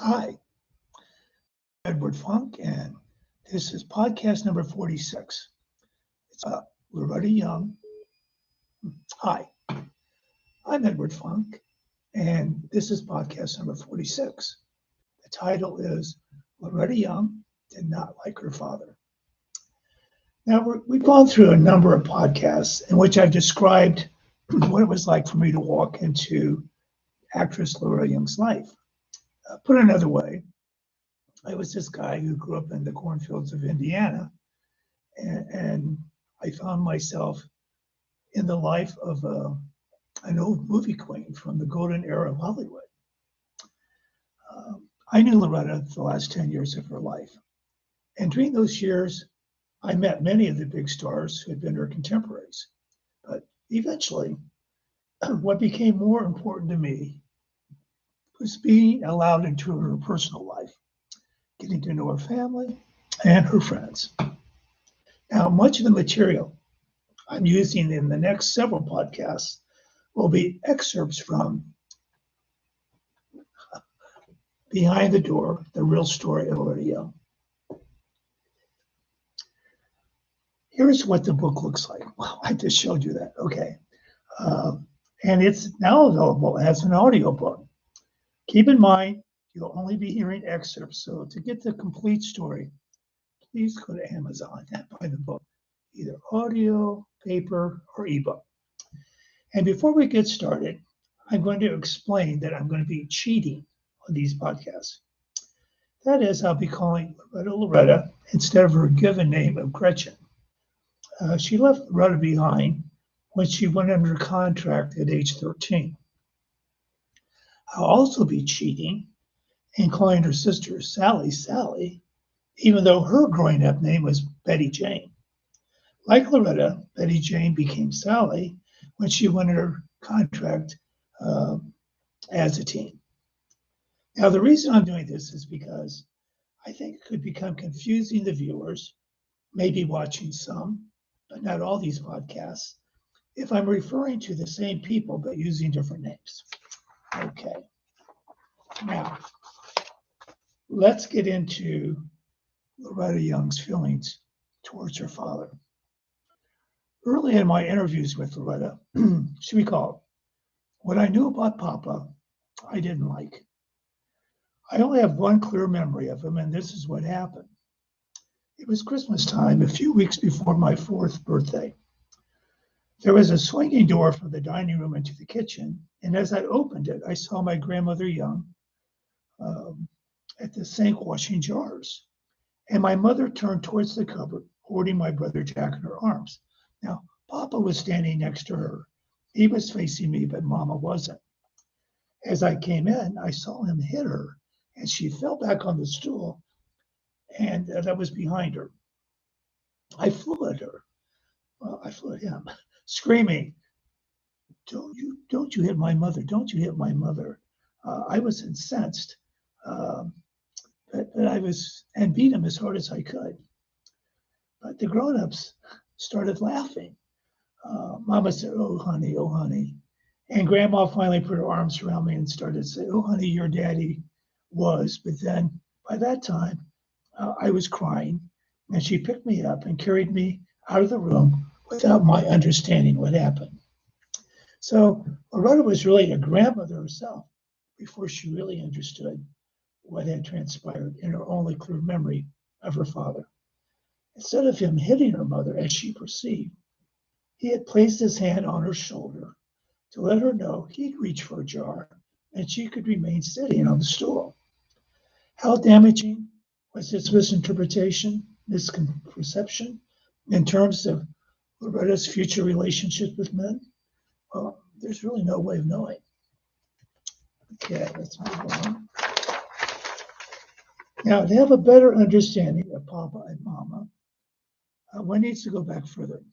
Hi, Edward Funk, and this is podcast number 46. It's Loretta Young. Hi, I'm Edward Funk, and this is podcast number 46. The title is Loretta Young Did Not Like Her Father. Now, we've gone through a number of podcasts in which I've described what it was like for me to walk into actress Loretta Young's life. Put another way, I was this guy who grew up in the cornfields of Indiana, and I found myself in the life of an old movie queen from the golden era of Hollywood. I knew Loretta the last 10 years of her life, and during those years, I met many of the big stars who had been her contemporaries. But eventually, what became more important to me was being allowed into her personal life, getting to know her family and her friends. Now, much of the material I'm using in the next several podcasts will be excerpts from Behind the Door, The Real Story of Loretta Young. Here's what the book looks like. Well, I just showed you that. Okay. And it's now available as an audiobook. Keep in mind, you'll only be hearing excerpts. So to get the complete story, please go to Amazon and buy the book, either audio, paper, or ebook. And before we get started, I'm going to explain that I'm going to be cheating on these podcasts. That is, I'll be calling Loretta instead of her given name of Gretchen. She left Loretta behind when she went under contract at age 13. I'll also be cheating and calling her sister Sally, even though her growing up name was Betty Jane. Like Loretta, Betty Jane became Sally when she went under contract as a teen. Now, the reason I'm doing this is because I think it could become confusing to viewers, maybe watching some, but not all these podcasts, if I'm referring to the same people but using different names. Okay. Now, let's get into Loretta Young's feelings towards her father. Early in my interviews with Loretta, she recalled, what I knew about Papa, I didn't like. I only have one clear memory of him, and this is what happened. It was Christmas time, a few weeks before my 4th birthday. There was a swinging door from the dining room into the kitchen, and as I opened it, I saw my grandmother Young at the sink washing jars. And my mother turned towards the cupboard, holding my brother Jack in her arms. Now, Papa was standing next to her. He was facing me, but Mama wasn't. As I came in, I saw him hit her, and she fell back on the stool, and that was behind her. I flew at her. Well, I flew at him, screaming, don't you hit my mother, don't you hit my mother. I was incensed, but I was, and beat him as hard as I could. But the grown-ups started laughing. Mama said, oh, honey. And Grandma finally put her arms around me and started to say, oh, honey, your daddy was. But then by that time, I was crying, and she picked me up and carried me out of the room without my understanding what happened. So Loretta was really a grandmother herself before she really understood what had transpired in her only clear memory of her father. Instead of him hitting her mother as she perceived, he had placed his hand on her shoulder to let her know he'd reach for a jar and she could remain sitting on the stool. How damaging was this misconception in terms of Loretta's future relationship with men? Well, there's really no way of knowing. Okay, let's move on. Now, to have a better understanding of Papa and Mama, one needs to go back further.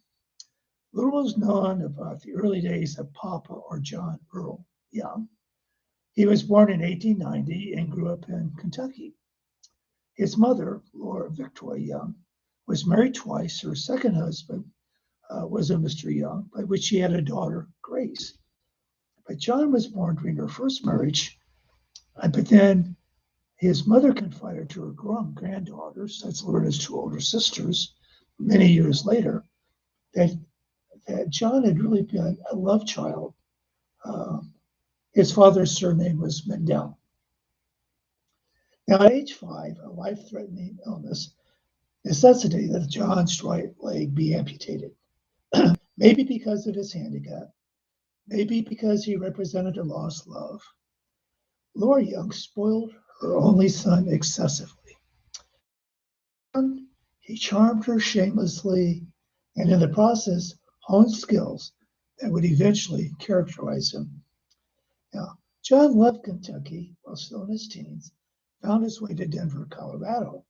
Little is known about the early days of Papa, or John Earl Young. He was born in 1890 and grew up in Kentucky. His mother, Laura Victoria Young, was married twice. Her second husband was a Mr. Young, by which she had a daughter, Grace. But John was born during her first marriage, but then His mother confided to her grown granddaughters, that's Loretta's two older sisters, many years later, that John had really been a love child. His father's surname was Mendel. Now, at age 5, a life-threatening illness necessitated that John's right leg be amputated. Maybe because of his handicap, maybe because he represented a lost love. Laura Young spoiled her only son excessively. He charmed her shamelessly, and in the process honed skills that would eventually characterize him. Now, John left Kentucky while still in his teens, found his way to Denver, Colorado.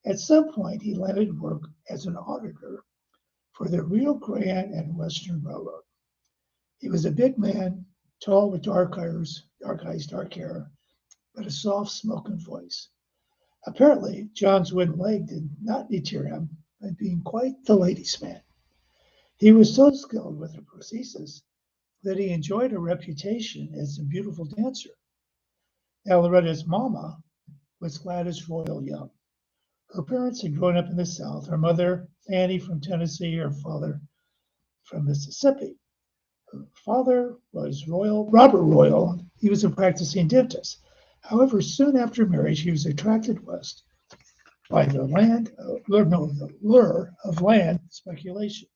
At some point, he landed work as an auditor for the Rio Grande and Western Railroad. He was a big man, tall with dark eyes, dark hair, but a soft, smoking voice. Apparently, John's wooden leg did not deter him by being quite the ladies' man. He was so skilled with the prosthesis that he enjoyed a reputation as a beautiful dancer. Now, Loretta's mama was Gladys Royal Young. Her parents had grown up in the South. Her mother, Fanny, from Tennessee, her father from Mississippi. Her father was Robert Royal. He was a practicing dentist. However, soon after marriage, he was attracted west by the lure of land speculation.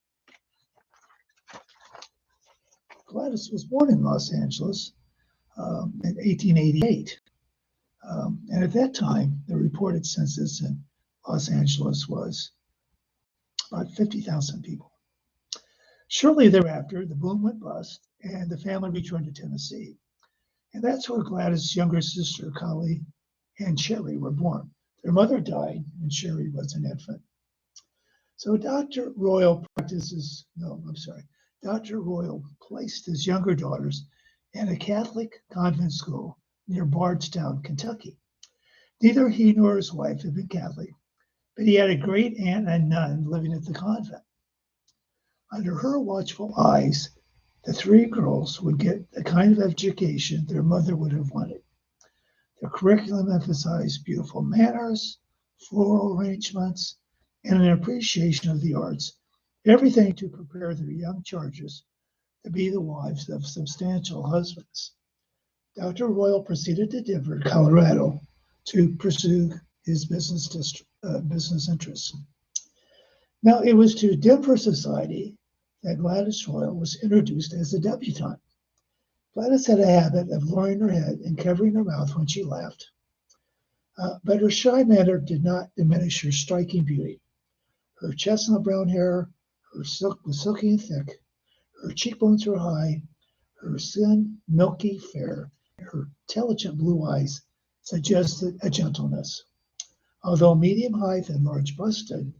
Gladys was born in Los Angeles in 1888. And at that time, the reported census in Los Angeles was about 50,000 people. Shortly thereafter, the boom went bust, and the family returned to Tennessee. And that's where Gladys' younger sister, Collie, and Sherry were born. Their mother died, and Sherry was an infant. So Dr. Royal placed his younger daughters in a Catholic convent school near Bardstown, Kentucky. Neither he nor his wife had been Catholic, but he had a great aunt and nun living at the convent. Under her watchful eyes, the three girls would get the kind of education their mother would have wanted. The curriculum emphasized beautiful manners, floral arrangements, and an appreciation of the arts, everything to prepare their young charges to be the wives of substantial husbands. Dr. Royal proceeded to Denver, Colorado, to pursue his business interests. Now, it was to Denver society that Gladys Royal was introduced as a debutante. Gladys had a habit of lowering her head and covering her mouth when she laughed, but her shy manner did not diminish her striking beauty. Her chestnut brown hair, her silk was silky and thick, her cheekbones were high, her skin milky fair, her intelligent blue eyes suggested a gentleness. Although medium height and large busted,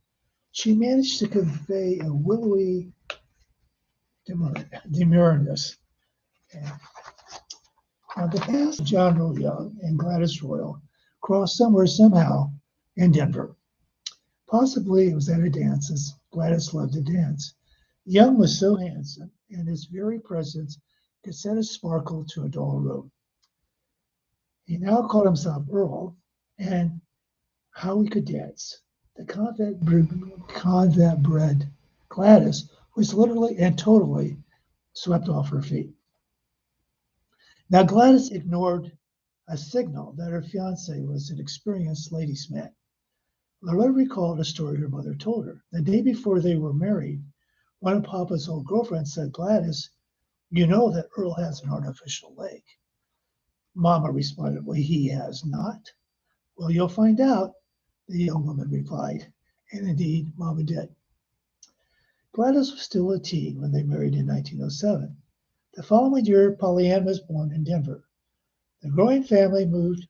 she managed to convey a willowy demureness. Now, the paths of John Royal Young and Gladys Royal crossed somewhere, somehow, in Denver. Possibly it was at a dance, as Gladys loved to dance. Young was so handsome, and his very presence could set a sparkle to a dull room. He now called himself Earl, and how he could dance. The convent-bred Gladys was literally and totally swept off her feet. Now, Gladys ignored a signal that her fiancé was an experienced ladies' man. Loretta recalled a story her mother told her. The day before they were married, one of Papa's old girlfriends said, "Gladys, you know that Earl has an artificial leg." Mama responded, "Well, he has not." "Well, you'll find out," the young woman replied. And indeed, Mama did. Gladys was still a teen when they married in 1907. The following year, Pollyann was born in Denver. The growing family moved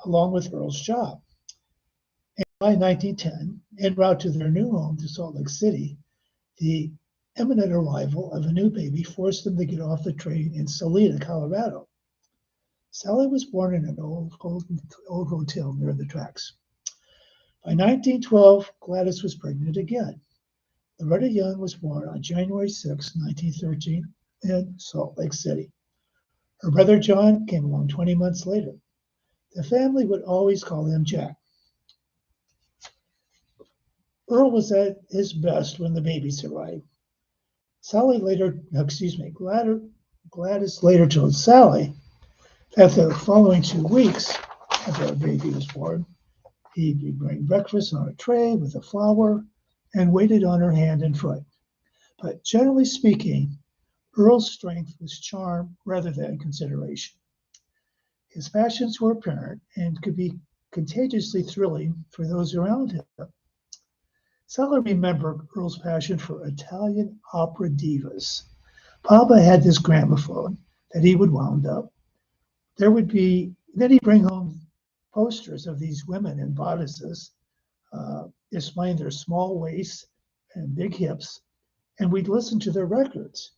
along with Earl's job. And by 1910, en route to their new home to Salt Lake City, the imminent arrival of a new baby forced them to get off the train in Salida, Colorado. Sally was born in an old hotel near the tracks. By 1912, Gladys was pregnant again. Loretta Young was born on January 6, 1913, in Salt Lake City. Her brother John came along 20 months later. The family would always call him Jack. Earl was at his best when the babies arrived. Gladys later told Sally that the following 2 weeks after the baby was born, he'd bring breakfast on a tray with a flower and waited on her hand and foot. But generally speaking, Earl's strength was charm rather than consideration. His passions were apparent and could be contagiously thrilling for those around him. Sally remembered Earl's passion for Italian opera divas. Papa had this gramophone that he would wound up. Then he'd bring home posters of these women in bodices, displaying their small waists and big hips, and we'd listen to their records.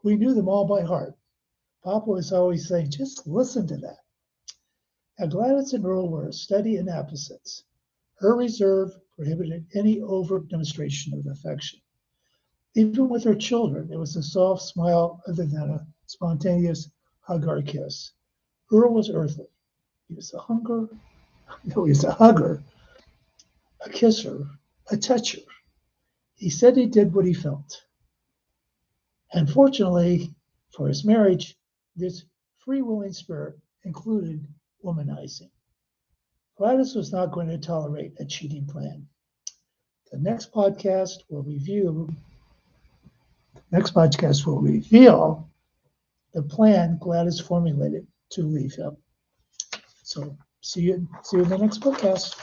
We knew them all by heart. Papa was always saying, just listen to that. Now, Gladys and Earl were steady and opposites. Her reserve prohibited any overt demonstration of affection. Even with her children, it was a soft smile other than a spontaneous hug or kiss. Earl was earthly. He was a hugger, a kisser, a toucher. He said he did what he felt. And fortunately for his marriage, this free-willing spirit included womanizing. Gladys was not going to tolerate a cheating plan. The next podcast will reveal the plan Gladys formulated to leave him. So see you in the next podcast.